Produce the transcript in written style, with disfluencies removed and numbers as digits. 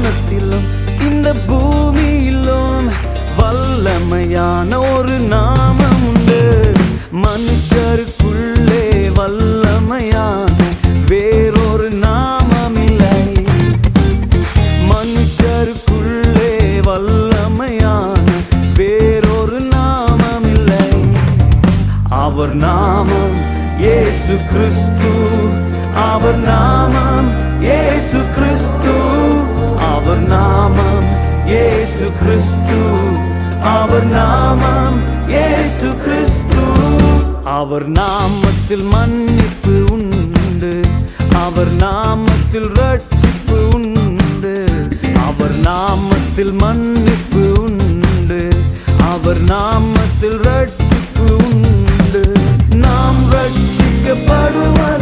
வானத்திலும் இந்த பூமியிலும் வல்லமையான ஒரு நாமம் உண்டு. மனுஷருக்குள்ளே வல்லமையான வேறொரு நாமம் இல்லை. மனுஷருக்குள்ளே வல்லமையான வேறொரு நாமம் இல்லை. அவர் நாமம் இயேசு கிறிஸ்து. அவர் நாமம் இயேசு கிறிஸ்து. அவர் நாமம் இயேசு கிறிஸ்து. அவர் நாமம் இயேசு கிறிஸ்து. அவர் நாமத்தில் மன்னிப்பு உண்டு. அவர் நாமத்தில் ரட்சிப்பு உண்டு. அவர் நாமத்தில் மன்னிப்பு உண்டு. அவர் நாமத்தில் ரட்சிப்பு உண்டு. நாம் ரட்சிக்கப்படுவோம்.